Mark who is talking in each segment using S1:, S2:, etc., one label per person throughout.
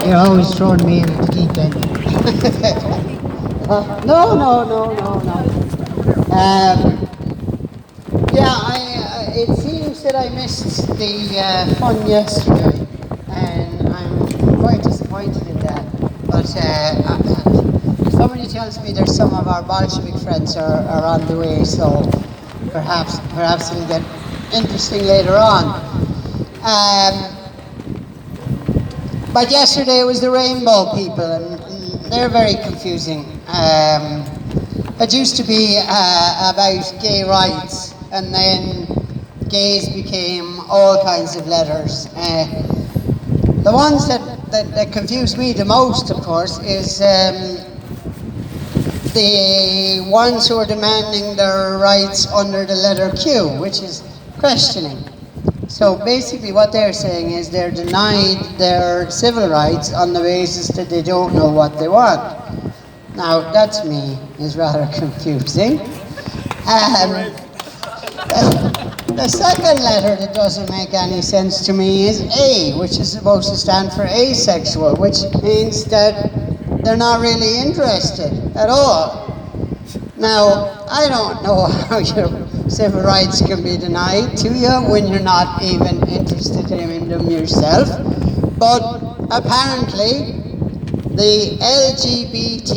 S1: You're always throwing me in at the deep end. No. It seems that I missed the fun yesterday, and I'm quite disappointed in that. But somebody tells me there's some of our Bolshevik friends are on the way, so perhaps it'll get interesting later on. But yesterday was the Rainbow People, and they're very confusing. It used to be about gay rights, and then gays became all kinds of letters. The ones that confuse me the most, of course, is the ones who are demanding their rights under the letter Q, which is questioning. So basically what they're saying is they're denied their civil rights on the basis that they don't know what they want. Now, that to me is rather confusing. The second letter that doesn't make any sense to me is A, which is supposed to stand for asexual, which means that they're not really interested at all. Now, I don't know how your civil rights can be denied to you when you're not even interested in them yourself, but apparently the LGBTQARTCLMAWPRUC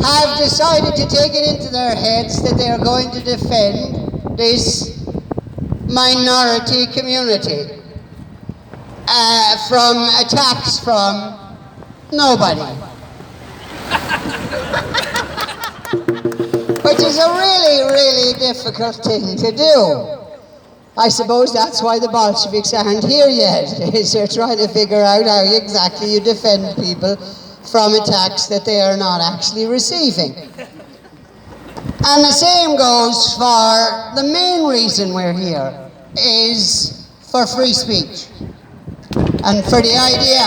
S1: have decided to take it into their heads that they are going to defend this minority community from attacks from nobody. Which is a really, really difficult thing to do. I suppose that's why the Bolsheviks aren't here yet, is they're trying to figure out how exactly you defend people from attacks that they are not actually receiving. And the same goes for the main reason we're here, is for free speech. And for the idea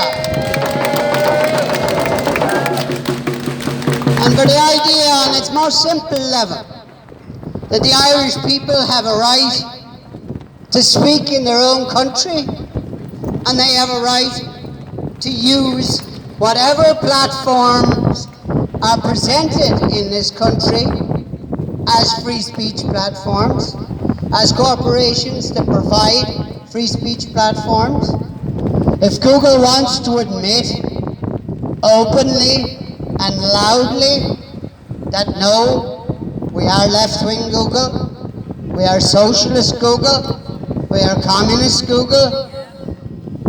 S1: on its most simple level, that the Irish people have a right to speak in their own country, and they have a right to use whatever platforms are presented in this country as free speech platforms, as corporations that provide free speech platforms. If Google wants to admit openly and loudly that no, we are left-wing Google, we are socialist Google, we are communist Google,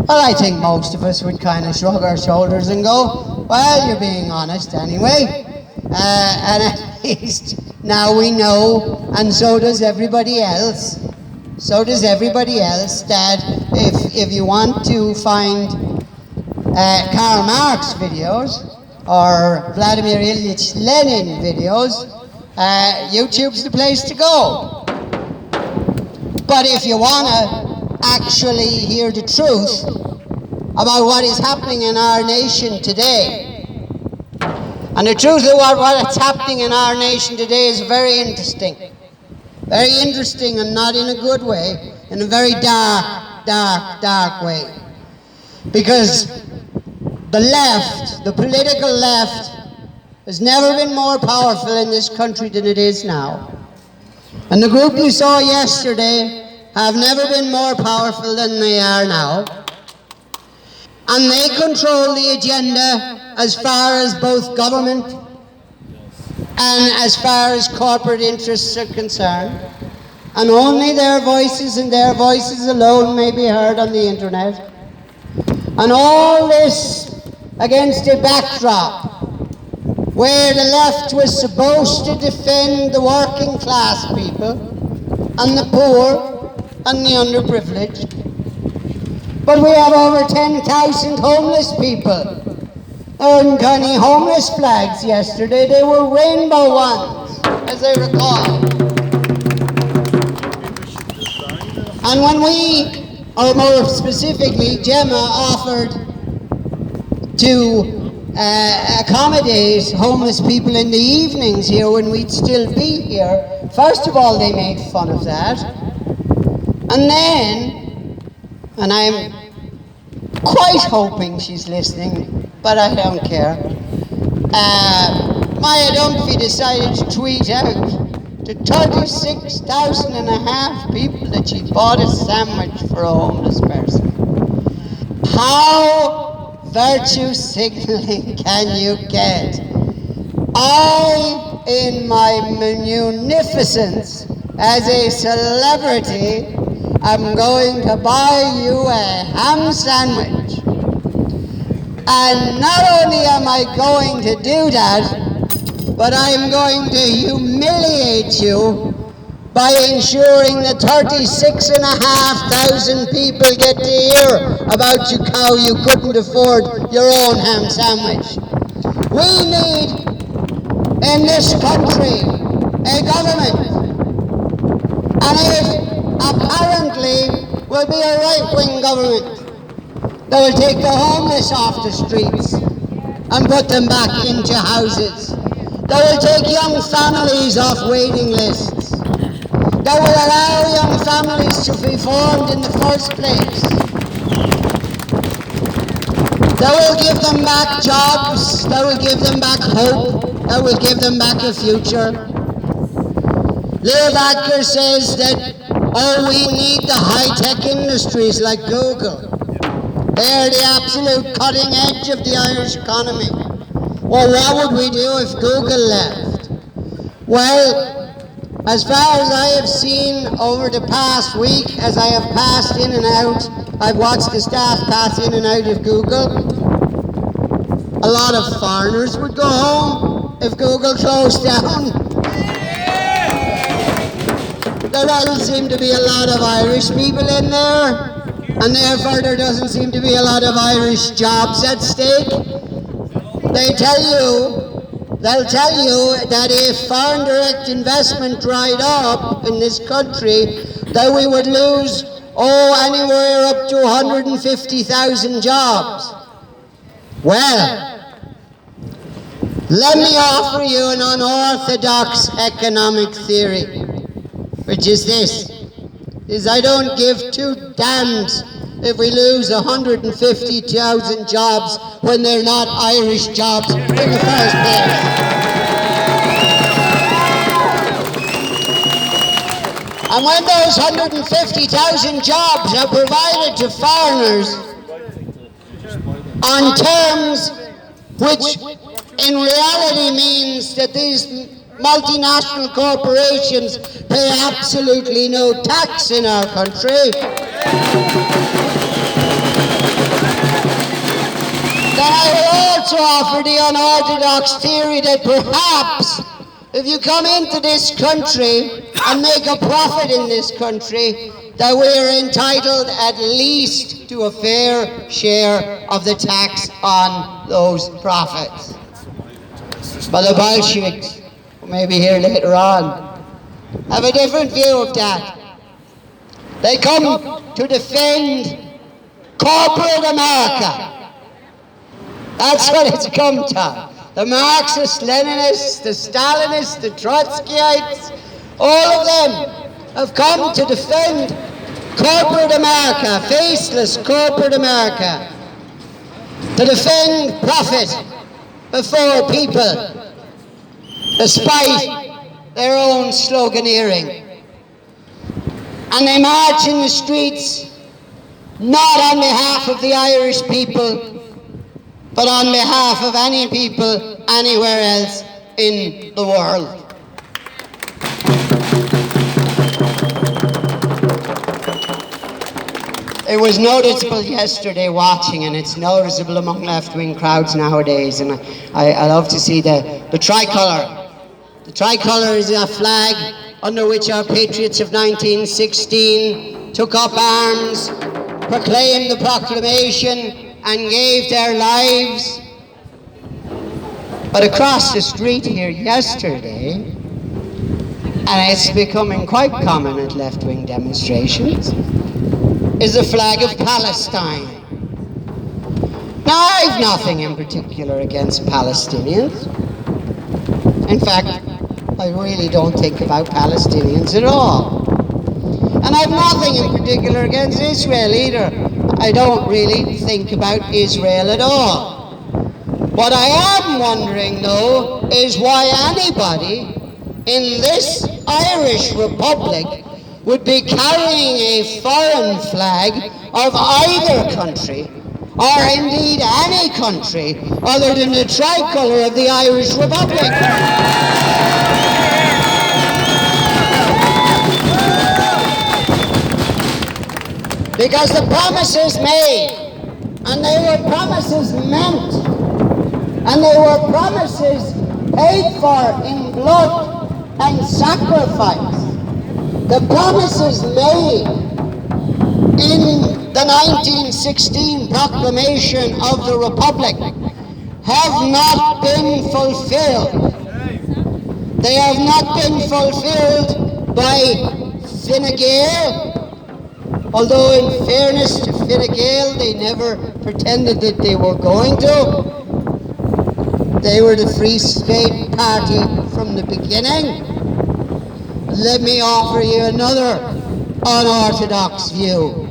S1: well, I think most of us would kind of shrug our shoulders and go, well, you're being honest anyway. And at least now we know, and so does everybody else, that if you want to find Karl Marx videos or Vladimir Ilyich Lenin videos, YouTube's the place to go. But if you want to actually hear the truth about what is happening in our nation today, and the truth of what's happening in our nation today is very interesting and not in a good way, in a very dark way. Because the left, the political left, has never been more powerful in this country than it is now. And the group you saw yesterday have never been more powerful than they are now. And they control the agenda as far as both government and as far as corporate interests are concerned. And only their voices and their voices alone may be heard on the internet. And all this against a backdrop where the left was supposed to defend the working class people and the poor and the underprivileged. But we have over 10,000 homeless people. And tiny homeless flags yesterday, they were rainbow ones, as I recall. And when we, or more specifically, Gemma offered to accommodate homeless people in the evenings here when we'd still be here first of all, they made fun of that. And then, and I'm quite hoping she's listening, but I don't care. Maya Dunphy decided to tweet out to 36,000 and a half people that she bought a sandwich for a homeless person. How virtue signaling can you get? I, in my munificence as a celebrity, am going to buy you a ham sandwich. And not only am I going to do that, but I'm going to humiliate you by ensuring that 36,500 people get to hear about you how you couldn't afford your own ham sandwich. We need, in this country, a government. And it apparently will be a right-wing government that will take the homeless off the streets and put them back into houses. That will take young families off waiting lists. That will allow young families to be formed in the first place. That will give them back jobs. That will give them back hope. That will give them back a future. Leo Varadkar says that, oh, we need the high-tech industries like Google. They are the absolute cutting edge of the Irish economy. Well, what would we do if Google left? Well, as far as I have seen over the past week, as I have passed in and out, I've watched the staff pass in and out of Google. A lot of foreigners would go home if Google closed down. There doesn't seem to be a lot of Irish people in there, and therefore there doesn't seem to be a lot of Irish jobs at stake. They'll tell you that if foreign direct investment dried up in this country, that we would lose, anywhere up to 150,000 jobs. Well, let me offer you an unorthodox economic theory, which is this, is I don't give two damns if we lose 150,000 jobs when they're not Irish jobs in the first place. And when those 150,000 jobs are provided to foreigners on terms which in reality means that these multinational corporations pay absolutely no tax in our country, then I will also offer the unorthodox theory that perhaps if you come into this country and make a profit in this country, that we are entitled at least to a fair share of the tax on those profits. But the Bolsheviks, who may be here later on, have a different view of that. They come to defend corporate America. That's what it's come to. The Marxists, Leninists, the Stalinists, the Trotskyites, all of them have come to defend corporate America, faceless corporate America, to defend profit before people, despite their own sloganeering. And they march in the streets, not on behalf of the Irish people, but on behalf of any people anywhere else in the world. It was noticeable yesterday watching, and it's noticeable among left-wing crowds nowadays, and I love to see the tricolour. The tricolour is a flag under which our patriots of 1916 took up arms, proclaimed the proclamation, and gave their lives. But across the street here yesterday, and it's becoming quite common at left-wing demonstrations, is the flag of Palestine. Now, I've nothing in particular against Palestinians. In fact, I really don't think about Palestinians at all. And I've nothing in particular against Israel either. I don't really think about Israel at all. What I am wondering, though, is why anybody in this Irish Republic would be carrying a foreign flag of either country, or indeed any country, other than the tricolour of the Irish Republic. Because the promises made, and they were promises meant, and they were promises paid for in blood and sacrifice. The promises made in the 1916 proclamation of the Republic have not been fulfilled. They have not been fulfilled by Fine Gael. Although in fairness to Fine Gael, they never pretended that they were going to. They were the Free State Party from the beginning. Let me offer you another unorthodox view.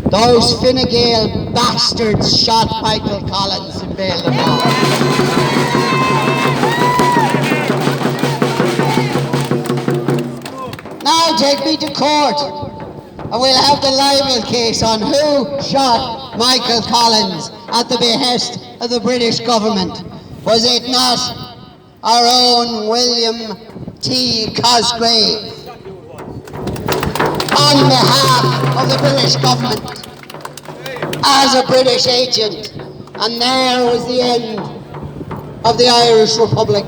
S1: Those Fine Gael bastards shot Michael Collins in Barrow. Now take me to court. And we'll have the libel case on who shot Michael Collins at the behest of the British government. Was it not our own William T. Cosgrave, on behalf of the British government, as a British agent? And there was the end of the Irish Republic,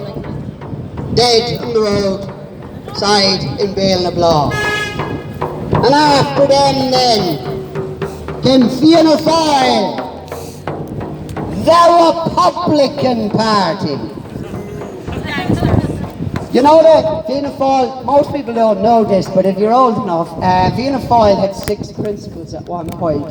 S1: dead on the roadside in Barrow. And after them then came Fianna Fáil, the Republican Party. You know that Fianna Fáil, most people don't know this, but if you're old enough, Fianna Fáil had 6 principles at one point.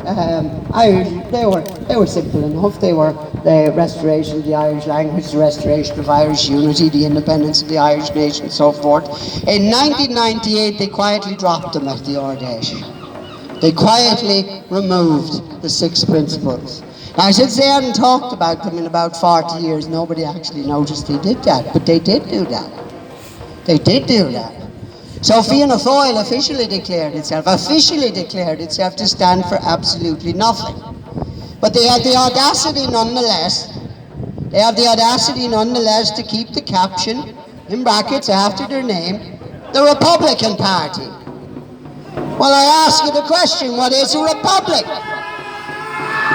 S1: They were simple enough. They were the restoration of the Irish language, the restoration of Irish unity, the independence of the Irish nation, and so forth. In 1998, they quietly dropped them at the Ard Fheis. They quietly removed the 6 principles. Now, since they hadn't talked about them in about 40 years, nobody actually noticed they did that, but they did do that. They did do that. So Fianna Fáil officially declared itself to stand for absolutely nothing. But they had the audacity nonetheless, to keep the caption, in brackets after their name, the Republican Party. Well, I ask you the question, what is a republic?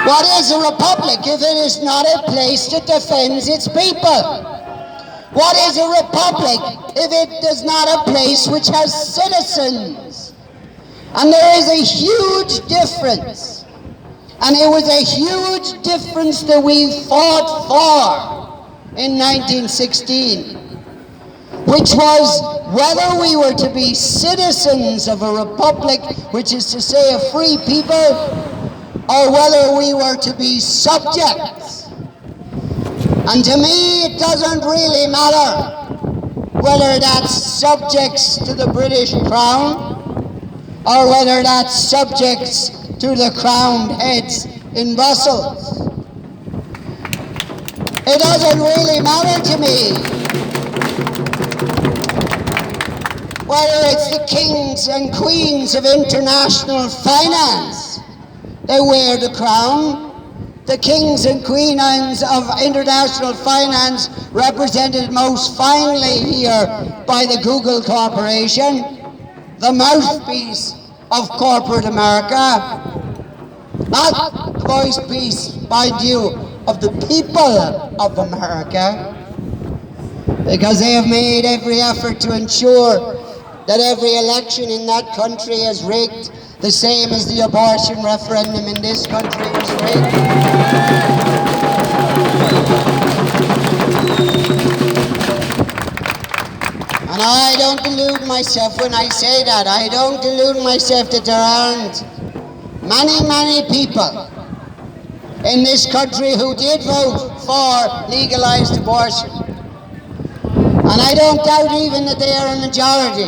S1: What is a republic if it is not a place that defends its people? What is a republic if it is not a place which has citizens? And there is a huge difference. And it was a huge difference that we fought for in 1916, which was whether we were to be citizens of a republic, which is to say a free people, or whether we were to be subjects. And to me, it doesn't really matter whether that's subjects to the British Crown or whether that's subjects to the crowned heads in Brussels. It doesn't really matter to me whether it's the kings and queens of international finance that wear the crown. The kings and queens of international finance, represented most finely here by the Google Corporation, the mouthpiece of corporate America, not the voice-piece, mind you, of the people of America, because they have made every effort to ensure that every election in that country is rigged, the same as the abortion referendum in this country was rigged. And I don't delude myself when I say that. I don't delude myself that there aren't many people in this country who did vote for legalized abortion. And I don't doubt even that they are a majority,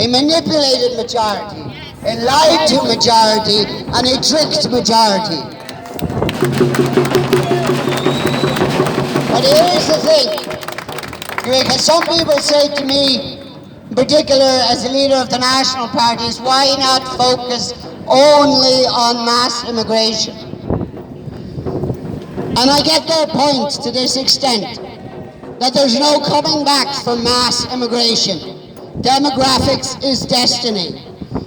S1: a manipulated majority, a lied to majority, and a tricked majority. But here's the thing, because some people say to me, in particular as a leader of the national parties, why not focus only on mass immigration? And I get their point to this extent, that there's no coming back from mass immigration. Demographics is destiny.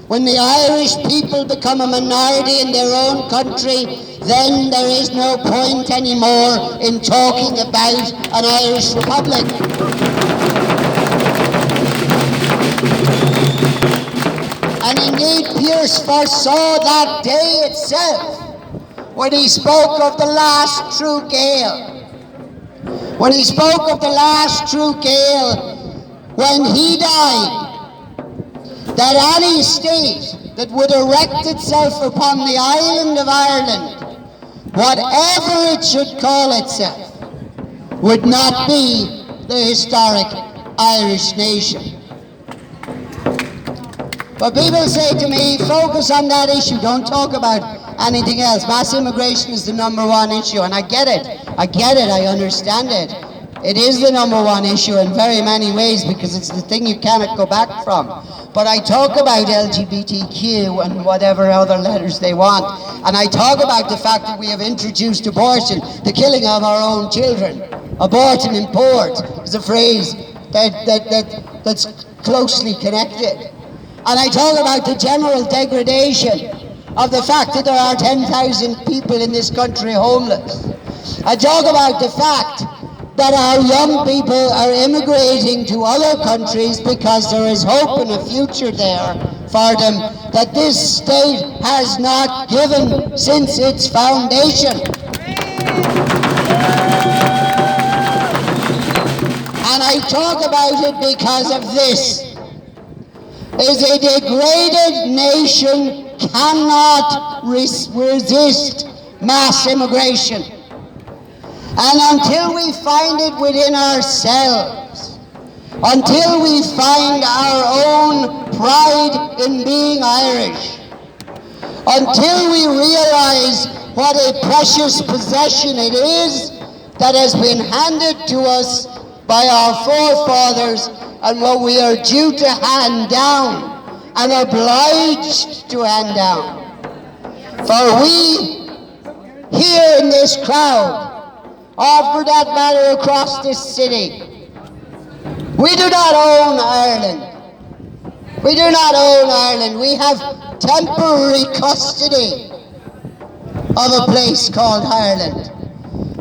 S1: When the Irish people become a minority in their own country, then there is no point anymore in talking about an Irish Republic. And indeed, Pearse foresaw that day itself when he spoke of the last true Gael. When he spoke of the last true Gael, when he died, that any state that would erect itself upon the island of Ireland, whatever it should call itself, would not be the historic Irish nation. But people say to me, focus on that issue, don't talk about anything else. Mass immigration is the number one issue, and I get it, I understand it. It is the number one issue in very many ways because it's the thing you cannot go back from. But I talk about LGBTQ and whatever other letters they want, and I talk about the fact that we have introduced abortion, the killing of our own children. Abort and import is a phrase that's closely connected. And I talk about the general degradation of the fact that there are 10,000 people in this country homeless. I talk about the fact that our young people are immigrating to other countries because there is hope and a future there for them that this state has not given since its foundation. And I talk about it because of this. Is a degraded nation cannot resist mass immigration. And until we find it within ourselves, until we find our own pride in being Irish, until we realize what a precious possession it is that has been handed to us by our forefathers, and what we are due to hand down and obliged to hand down. For we here in this crowd, or for that matter across this city, we do not own Ireland. We do not own Ireland. We have temporary custody of a place called Ireland.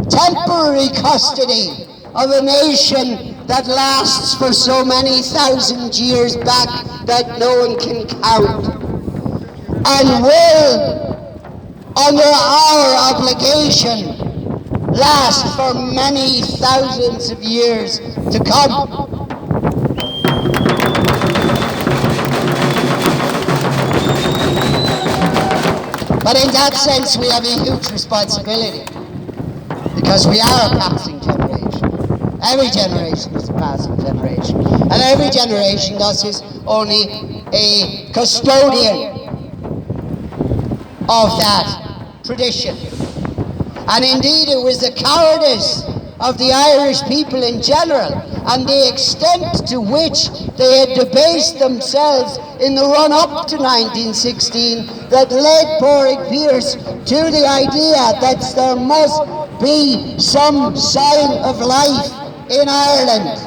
S1: Temporary custody of a nation that lasts for so many thousand years back that no one can count, and will, under our obligation, last for many thousands of years to come. But in that sense, we have a huge responsibility, because we are a passing generation. Every generation is a passing generation. And every generation thus is only a custodian of that tradition. And indeed it was the cowardice of the Irish people in general and the extent to which they had debased themselves in the run-up to 1916 that led Pádraig Pearse to the idea that there must be some sign of life in Ireland.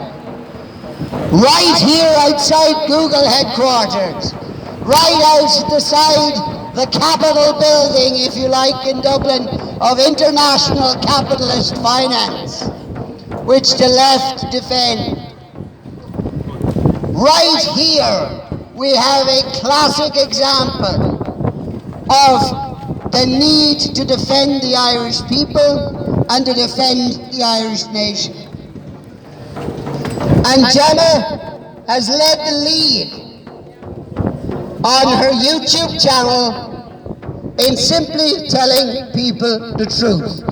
S1: Right here outside Google headquarters, right out the side, the Capitol building, if you like, in Dublin, of international capitalist finance, which the left defend. Right here, we have a classic example of the need to defend the Irish people and to defend the Irish nation. And Gemma has led the lead on her YouTube channel in simply telling people the truth.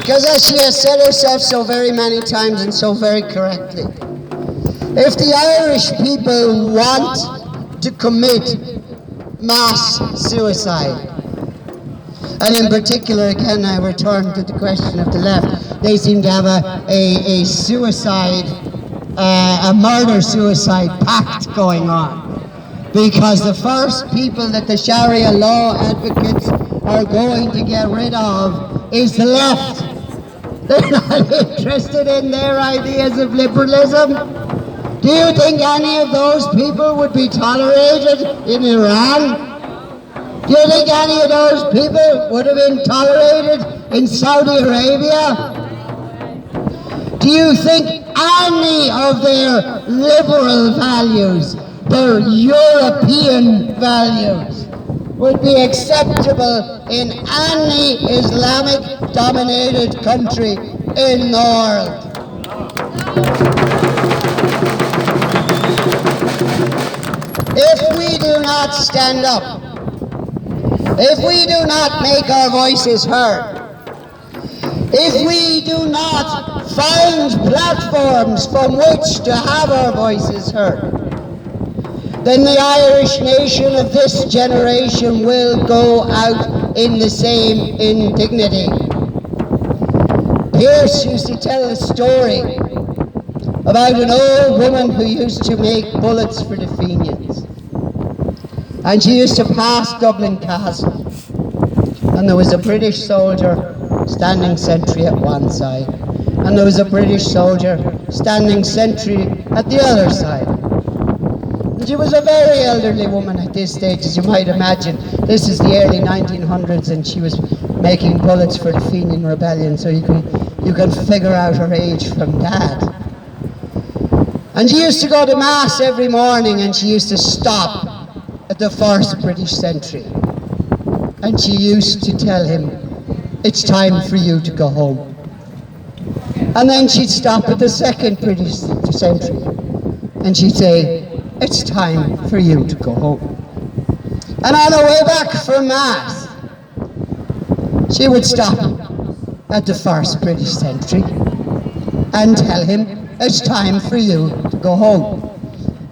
S1: Because as she has said herself so very many times and so very correctly, if the Irish people want to commit mass suicide, and in particular, again, I return to the question of the left, they seem to have a suicide, a murder-suicide pact going on. Because the first people that the Sharia law advocates are going to get rid of is the left. They're not interested in their ideas of liberalism. Do you think any of those people would be tolerated in Iran? Do you think any of those people would have been tolerated in Saudi Arabia? Do you think any of their liberal values, their European values, would be acceptable in any Islamic-dominated country in the world? If we do not stand up, if we do not make our voices heard, if we do not find platforms from which to have our voices heard, then the Irish nation of this generation will go out in the same indignity. Pierce used to tell a story about an old woman who used to make bullets for the Fenians. And she used to pass Dublin Castle, and there was a British soldier standing sentry at one side, and there was a British soldier standing sentry at the other side. And she was a very elderly woman at this stage, as you might imagine. This is the early 1900s, and she was making bullets for the Fenian Rebellion, so you can figure out her age from that. And she used to go to Mass every morning, and she used to stop at the first British sentry. And she used to tell him, "It's time for you to go home." And then she'd stop at the second British sentry, and she'd say, "It's time for you to go home." And on her way back from Mass, she would stop at the first British sentry and tell him, "It's time for you to go home."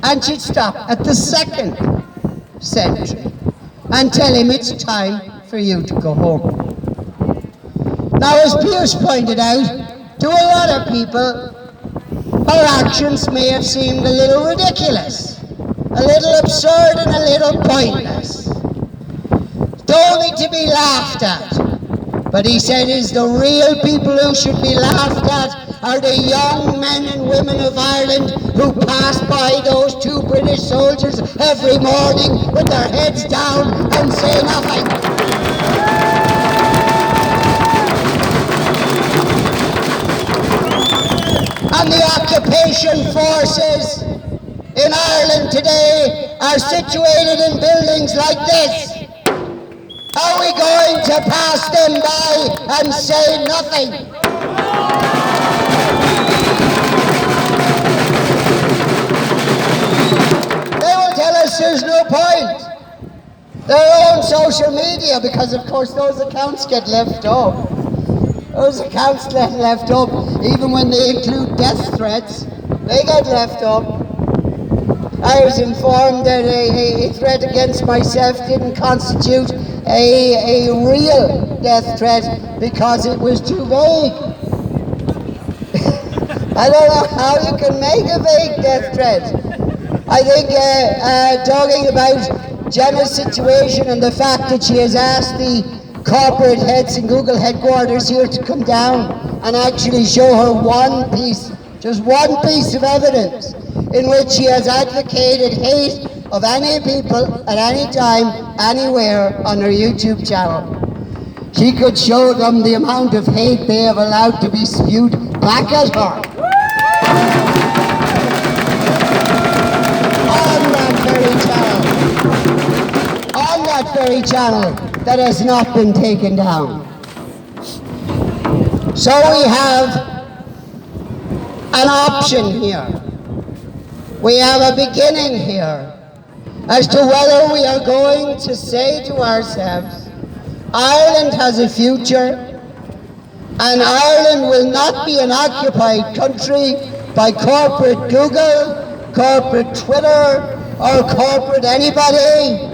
S1: And she'd stop at the second sentry and tell him, "It's time for you to go home." Now, as Pierce pointed out, to a lot of people, her actions may have seemed a little ridiculous, a little absurd and a little pointless, only to be laughed at. But he said is the real people who should be laughed at are the young men and women of Ireland who pass by those two British soldiers every morning with their heads down and say nothing. And the occupation forces in Ireland today are situated in buildings like this. Are we going to pass them by and say nothing? They will tell us there's no point. Their own social media, because of course those accounts get left up. Those accounts get left up, even when they include death threats, they get left up. I was informed that a threat against myself didn't constitute a real death threat because it was too vague. I don't know how you can make a vague death threat. I think talking about Gemma's situation and the fact that she has asked the corporate heads in Google headquarters here to come down and actually show her just one piece of evidence in which she has advocated hate of any people at any time, anywhere on her YouTube channel. She could show them the amount of hate they have allowed to be spewed back at her. On that very channel that has not been taken down. So we have an option here. We have a beginning here as to whether we are going to say to ourselves, Ireland has a future, And Ireland will not be an occupied country by corporate Google, corporate Twitter, or corporate anybody.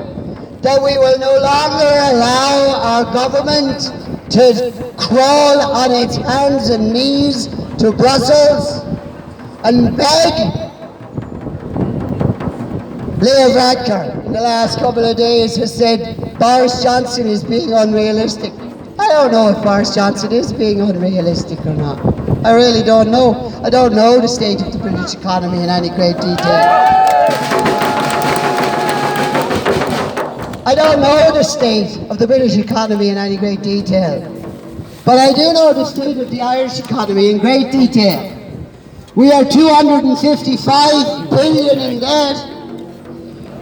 S1: That we will no longer allow our government to crawl on its hands and knees to Brussels and beg. Leo Varadkar in the last couple of days has said Boris Johnson is being unrealistic. I don't know if Boris Johnson is being unrealistic or not. I really don't know. I don't know the state of the British economy in any great detail. I don't know the state of the British economy in any great detail. But I do know the state of the Irish economy in great detail. We are 255 billion in debt.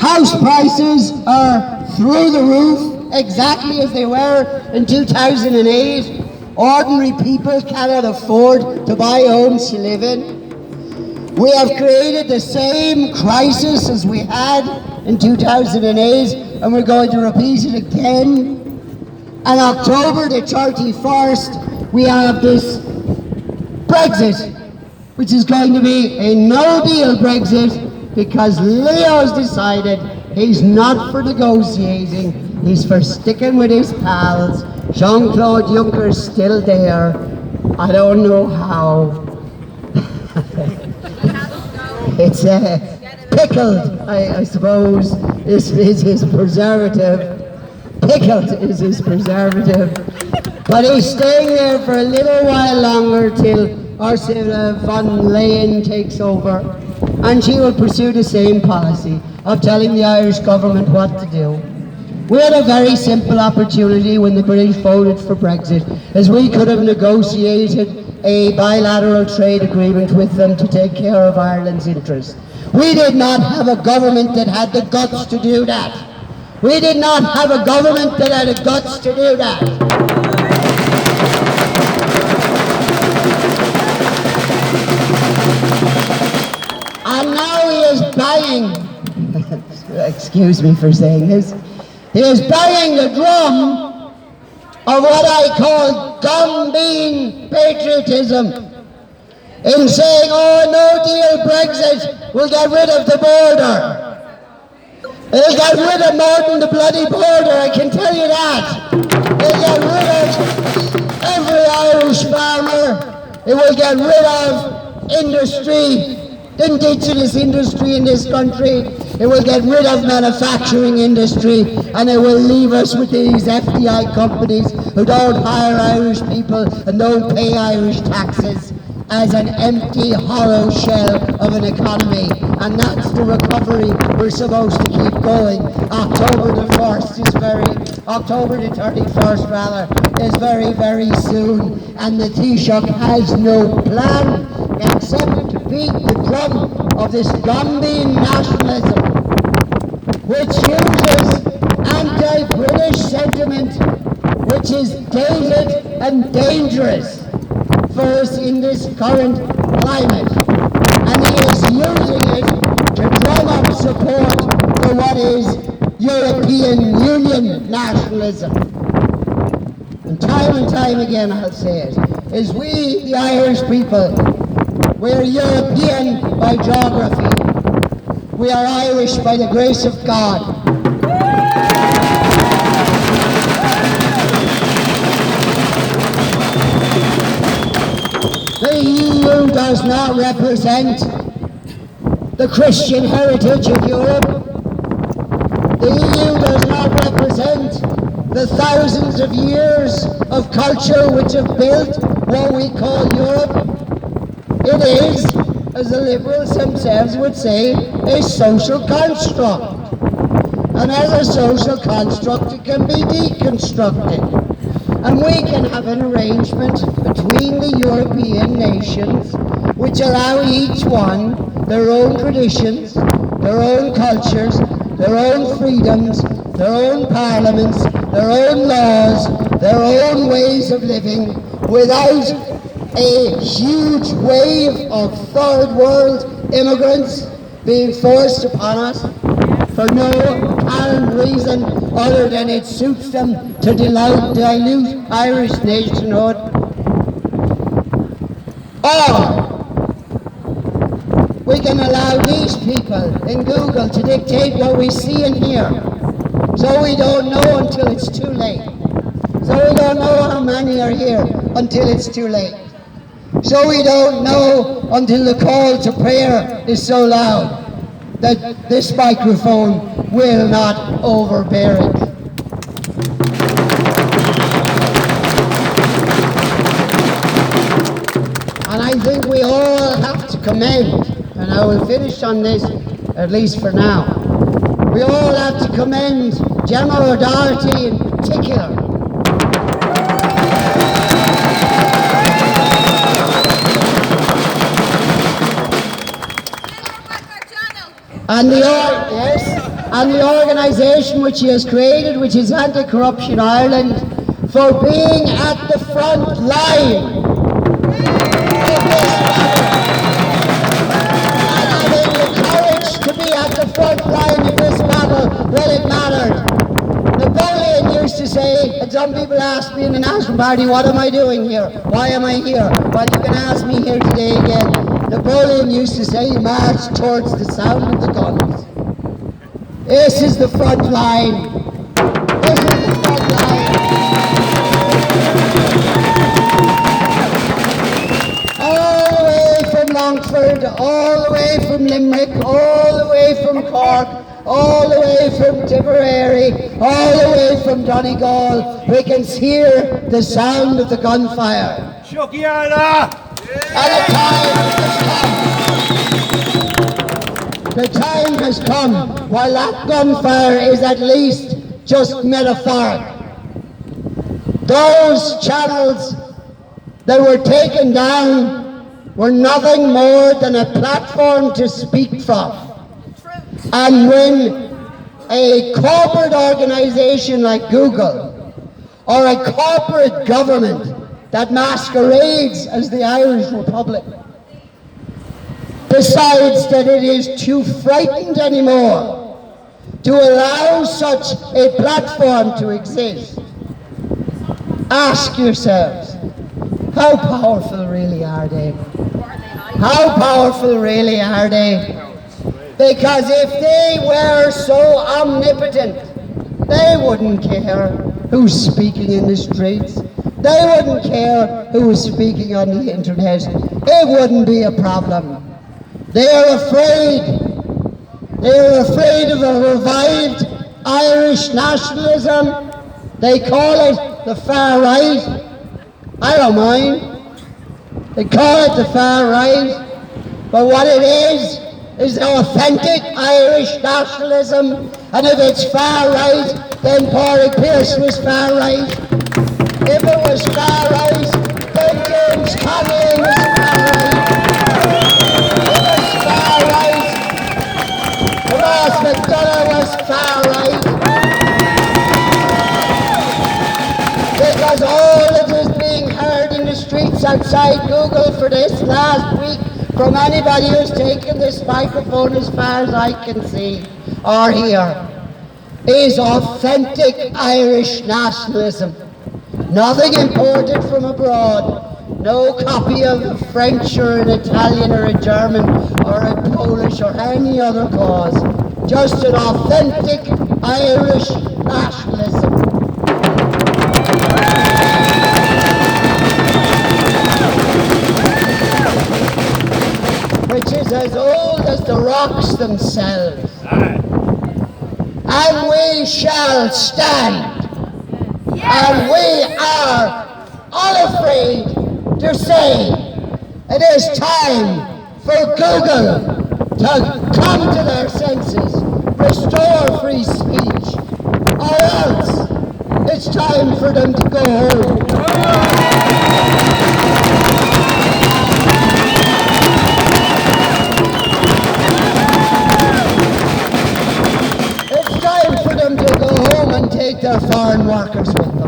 S1: House prices are through the roof, exactly as they were in 2008. Ordinary people cannot afford to buy homes to live in. We have created the same crisis as we had in 2008, and we're going to repeat it again. On October the 31st, we have this Brexit, which is going to be a no-deal Brexit, because Leo's decided he's not for negotiating, he's for sticking with his pals. Jean-Claude Juncker's still there. I don't know how. It's pickled, I suppose, is his preservative. Pickled is his preservative. But he's staying there for a little while longer till Ursula von der Leyen takes over. And she will pursue the same policy of telling the Irish government what to do. We had a very simple opportunity when the British voted for Brexit, as we could have negotiated a bilateral trade agreement with them to take care of Ireland's interests. We did not have a government that had the guts to do that. We did not have a government that had the guts to do that. And now he is buying, excuse me for saying this, he is banging the drum of what I call gum-bean patriotism, in saying, oh, no deal Brexit will get rid of the border. It'll get rid of more than the bloody border, I can tell you that. It'll get rid of every Irish farmer. It will get rid of industry, the indigenous industry in this country. It will get rid of manufacturing industry, and it will leave us with these FDI companies who don't hire Irish people and don't pay Irish taxes, as an empty, hollow shell of an economy. And that's the recovery we're supposed to keep going. October the 31st rather, is very, very soon. And the Taoiseach has no plan except to beat the drum of this gum-bean nationalism, which uses anti-British sentiment, which is dated and dangerous for us in this current climate. And he is using it to drum up support for what is European Union nationalism. And time again I'll say it, is we, the Irish people, we're European by geography. We are Irish by the grace of God. The EU does not represent the Christian heritage of Europe. The EU does not represent the thousands of years of culture which have built what we call Europe. It is, as the liberals themselves would say, a social construct. And as a social construct, it can be deconstructed. And we can have an arrangement between the European nations which allow each one their own traditions, their own cultures, their own freedoms, their own parliaments, their own laws, their own ways of living, without a huge wave of third world immigrants being forced upon us for no apparent reason other than it suits them to dilute Irish nationhood. Or we can allow these people in Google to dictate what we see and hear. So we don't know until it's too late. So we don't know how many are here until it's too late. So we don't know until the call to prayer is so loud that this microphone will not overbear it. And I think we all have to commend, and I will finish on this, at least for now. We all have to commend Gemma O'Doherty in particular. And the organisation which he has created, which is Anti-Corruption Ireland, for being at the front line of this battle. And having the courage to be at the front line of this battle when it mattered. Napoleon used to say, and some people ask me in the National Party, what am I doing here? Why am I here? Well, you can ask me here today again. Napoleon used to say, march towards the sound of the guns. This is the front line. This is the front line. All the way from Longford, all the way from Limerick, all the way from Cork, all the way from Tipperary, all the way from Donegal, we can hear the sound of the gunfire. And the time has come, while that gunfire is at least just metaphoric. Those channels that were taken down were nothing more than a platform to speak from. And when a corporate organisation like Google, or a corporate government that masquerades as the Irish Republic, decides that it is too frightened anymore to allow such a platform to exist, ask yourselves, how powerful really are they? How powerful really are they? Because if they were so omnipotent, they wouldn't care who's speaking in the streets. They wouldn't care who was speaking on the internet. It wouldn't be a problem. They are afraid. They are afraid of a revived Irish nationalism. They call it the far right. I don't mind. They call it the far right. But what it is authentic Irish nationalism. And if it's far right, then Pádraig Pearse was far right. If it was far right, then James Connolly was far right. If it's far right, Ross McDonough was far right. Because all that is being heard in the streets outside Google for this last week from anybody who's taken this microphone as far as I can see or hear is authentic Irish nationalism. Nothing imported from abroad, no copy of a French or an Italian or a German or a Polish or any other cause. Just an authentic Irish nationalism. Which is as old as the rocks themselves. And we shall stand. And we are unafraid to say it is time for Google to come to their senses, restore free speech, or else it's time for them to go home. It's time for them to go home and take their foreign workers with them.